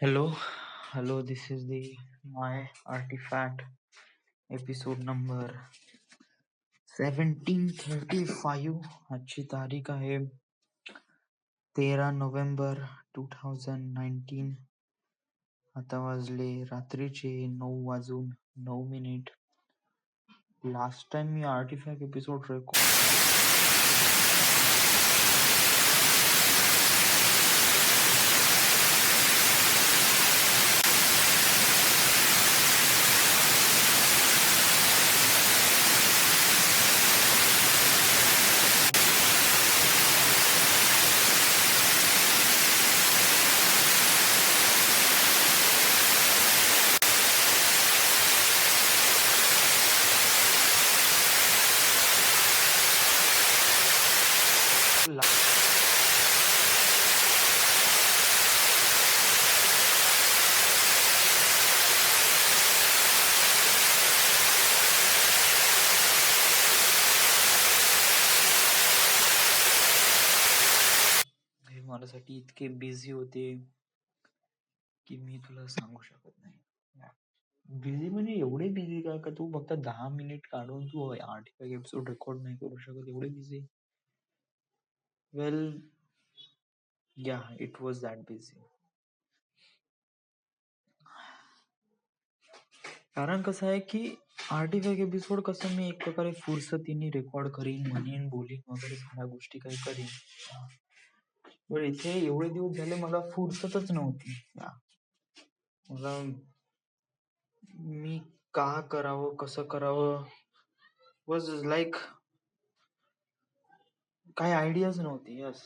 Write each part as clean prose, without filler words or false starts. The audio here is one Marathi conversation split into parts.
Hello, this is the my artifact episode number 1735. आजची तारीख आहे 13 नोव्हेंबर 2019. आता वाजले रात्रीचे 9:09. लास्ट टाइम मी आर्टिफॅक्ट एपिसोड माझ्यासाठी इतके बिझी होते की मी तुला सांगू शकत नाही. बिझी म्हणजे एवढे बिझी का तू फक्त 10 मिनिट काढून तू आर्टिफॅक्ट एपिसोड रेकॉर्ड नाही करू शकत? एवढे बिझी? वेल या इट वॉज दॅट बिझी. कारण कसं आहे की आर्टिफॅक्ट एपिसोड कसं मी एक प्रकारे फुरसतीने रेकॉर्ड करीन, म्हणेन, बोलीन वगैरे सगळ्या गोष्टी काही करीन. पण इथे एवढे दिवस झाले मला फुरसतच नव्हती. मला मी का करावं, कसं करावं वॉज लाईक काही आयडियाच नव्हती. यस,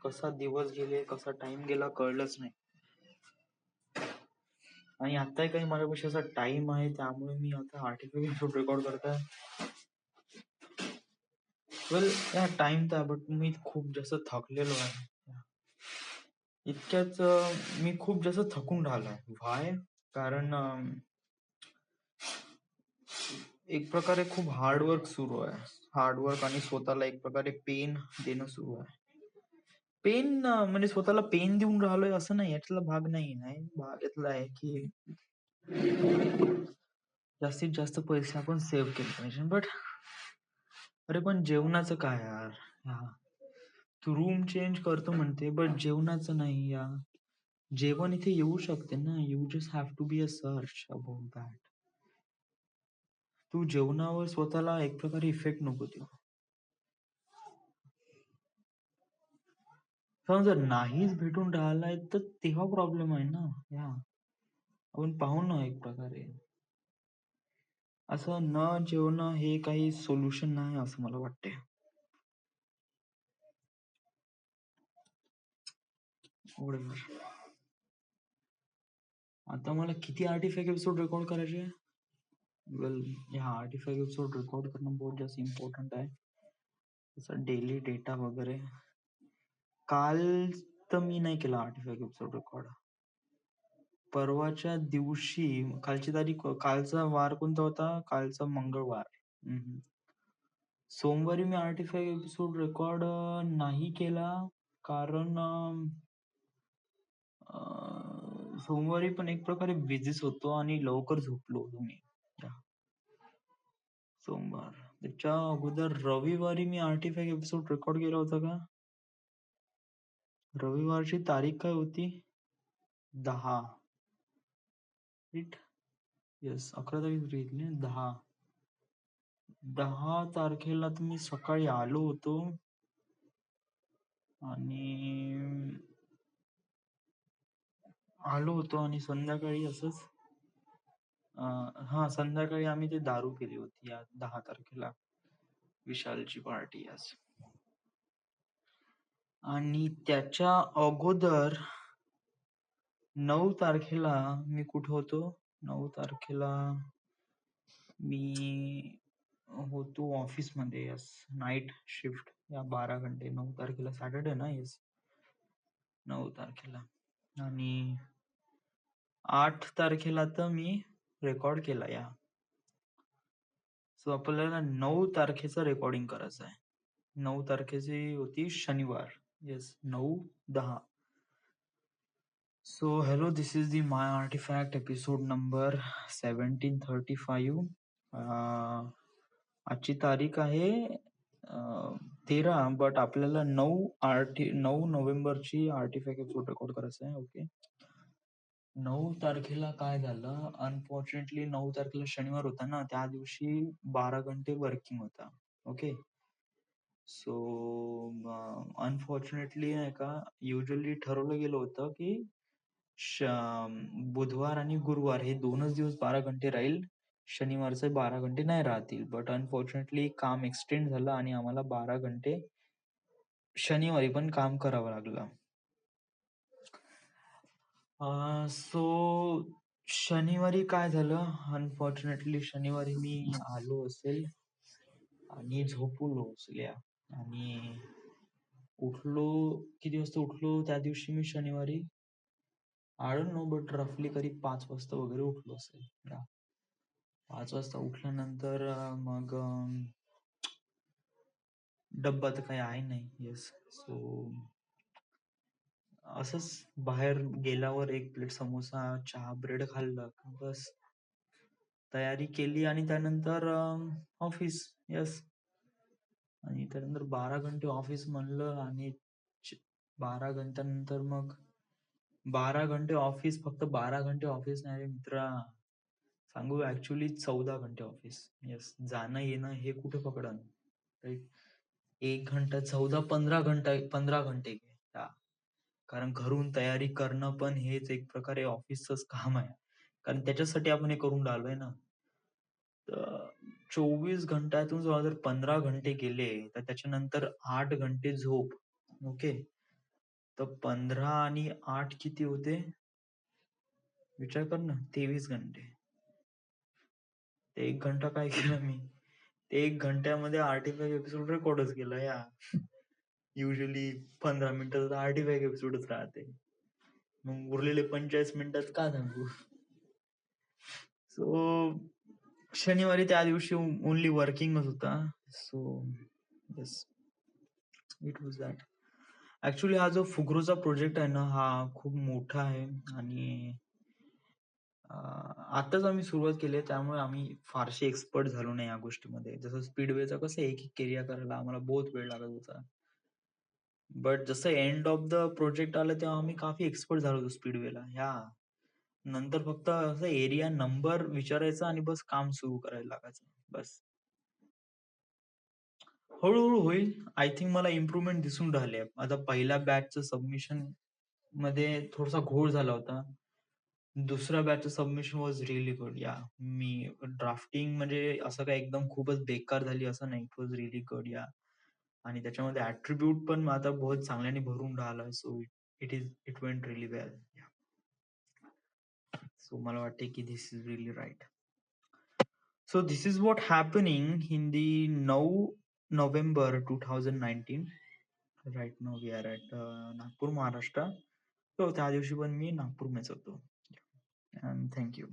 कसा दिवस गेले, कसा टाइम गेला कळलंच नाही. आणि आताही काही माझ्यापाशी असा टाइम आहे, त्यामुळे मी आता आर्टिफॅक्ट एपिसोड रेकॉर्ड करत आहे. वेल या टाइम तर बट मी खूप जास्त थकलेलो आहे. इतक्याच मी खूप जास्त थकून राहिलो आहे. व्हाय? कारण एक प्रकारे खूप हार्डवर्क सुरू आहे. हार्डवर्क आणि स्वतःला एक प्रकारे पेन देणं सुरू आहे. पेन म्हणजे स्वतःला पेन देऊन राहिलोय असं नाही, यातला भाग नाही आहे. भाग यातला आहे की जास्तीत जास्त पैसे आपण सेव्ह केले पाहिजे. बट अरे पण जेवणाचं काय यार? तू रूम चेंज करतो म्हणते, बट जेवणाचं नाही यार. जेवण इथे येऊ शकते ना. You just have to be a search about that. तू जेवणावर स्वतःला एक प्रकारे इफेक्ट नको देऊ. जर नाहीच भेटून राहिलाय तर तेव्हा प्रॉब्लेम आहे ना. या आपण पाहू ना, एक प्रकारे असं न जेवणं हे काही सोल्युशन नाही असं मला वाटते. आता मला किती आर्टिफॅक्ट एपिसोड रेकॉर्ड करायचे? वेल या आर्टिफॅक्ट एपिसोड रेकॉर्ड करणं बहुत जास्त इम्पॉर्टंट आहे. जसं डेली डेटा वगैरे. काल तर मी नाही केला आर्टिफॅक्ट एपिसोड रेकॉर्ड. परवाच्या दिवशी, कालची तारीख, कालचा वार कोणता होता? कालचा मंगळवार. सोमवारी मी आर्टिफॅक्ट एपिसोड रेकॉर्ड नाही केला कारण सोमवारी पण एक प्रकारे बिझीच होतो आणि लवकर झोपलो होतो मी. सोमवार. त्याच्या अगोदर रविवारी मी आर्टिफॅक्ट एपिसोड रेकॉर्ड केला होता का? रविवारची तारीख काय होती? 10. येस, 11 तारीख घेतली. 10 तारखेला तर मी सकाळी आलो होतो आणि संध्याकाळी असंच संध्याकाळी आम्ही ते दारू केली होती या 10 तारखेला. विशालची पार्टी आज. आणि त्याच्या अगोदर 9 तारखेला मी कुठं होतो? 9 तारखेला मी होतो ऑफिस मध्ये. यस, नाईट शिफ्ट या 12 घंटे. 9 तारखेला सॅटर्डे ना. येस, 9 तारखेला. आणि 8 तारखेला तर मी रेकॉर्ड केला या. सो आपल्याला 9 तारखेचं रेकॉर्डिंग करायचं आहे. 9 तारखेची होती शनिवार. Yes, 9-10. So, hello, this is the My Artifact episode number 1735. आजची तारीख आहे 13, बट आपल्याला 9 नोव्हेंबरची आर्टिफॅक्ट एपिसोड रेकॉर्ड करायचं आहे. ओके, 9 तारखेला काय झालं, अनफॉर्च्युनेटली 9 तारखेला शनिवार होता ना, त्या दिवशी 12 घंटे वर्किंग होता. ओके, सो अनफॉर्च्युनेटली नाही का, युजली ठरवलं गेलं होतं की बुधवार आणि गुरुवार हे 2च दिवस 12 घंटे राहील, शनिवारचे 12 घंटे नाही राहतील. बट अनफॉर्च्युनेटली काम एक्सटेंड झालं आणि आम्हाला 12 घंटे शनिवारी पण काम करावं लागलं. सो शनिवारी काय झालं, अनफॉर्च्युनेटली शनिवारी मी आलो असेल आणि झोपलो असेल आणि उठलो, किती वाजता उठलो त्या दिवशी मी शनिवारी, आय डोंट नो, बट रफली करीब 5 वाजता वगैरे उठलो असेल. 5 वाजता उठल्यानंतर मग डब्बा तर काही आहे नाही. येस, सो असंच बाहेर गेल्यावर 1 प्लेट समोसा, चहा, ब्रेड खाल्लं, बस तयारी केली आणि त्यानंतर ऑफिस. येस, आणि त्यानंतर 12 घंटे ऑफिस म्हणलं आणि 12 घंट्यानंतर मग 12 घंटे ऑफिस, फक्त 12 घंटे ऑफिस नाही रे मित्रा, सांगू ऍक्च्युली 14 घंटे ऑफिस. येस, जाणं येणं हे कुठे पकडन, राईट. 1 घंटा 14, 15 घंटे हा. कारण घरून तयारी करणं पण हेच एक प्रकारे ऑफिसचंच काम आहे, कारण त्याच्यासाठी आपण हे करून राहिलोय ना. तर 24 घंट्यातून जर 15 घंटे गेले तर त्याच्यानंतर 8 घंटे झोप. ओके, तर 15 आणि 8 किती होते, विचार कर ना, 23 घंटे. ते 1 घंटा काय केलं मी, ते 1 घंट्यामध्ये आर्टिफॅक्ट एपिसोड रेकॉर्डच केला या. युजली 15 मिनिटाचा आर्टिफॅक्ट एपिसोडच राहते, मग उरलेले 45 मिनिटात का सांगू. सो शनिवारी त्या दिवशी ओनली वर्किंगच होता. So yes, it was that. Actually हा जो फुग्रोचा प्रोजेक्ट आहे ना, हा खूप मोठा आहे आणि आताच आम्ही सुरुवात केली आहे, त्यामुळे आम्ही फारसे एक्सपर्ट झालो नाही या गोष्टीमध्ये. जसं स्पीडवेचं कसं एक एक एरिया करायला आम्हाला बहुत वेळ लागत होता, बट जसं एंड ऑफ द प्रोजेक्ट आलं तेव्हा आम्ही काफी एक्सपर्ट झालो होतो स्पीडवेला. ह्या नंतर फक्त असं एरिया नंबर विचारायचा आणि बस काम सुरू करायला लागायचं, बस. हळूहळू होईल. आय थिंक मला इम्प्रुव्हमेंट दिसून राहिले. आता पहिल्या बॅचचं सबमिशन मध्ये थोडासा घोळ झाला होता. दुसऱ्या बॅचचं सबमिशन वॉज रिअली गुड. मी ड्राफ्टिंग म्हणजे असं काही एकदम खूपच बेकार झाली असं नाही. It was really good. आणि त्याच्यामध्ये ऍट्रिब्यूट पण आता बहुत चांगल्याने भरून राहिला. So it went really well. So मला वाटते की this is really right. So this is what happening in the 9 November 2019. Right now we are at Nagpur, Maharashtra. So त्या दिवशी पण मी नागपूरमध्येच होतो. And thank you.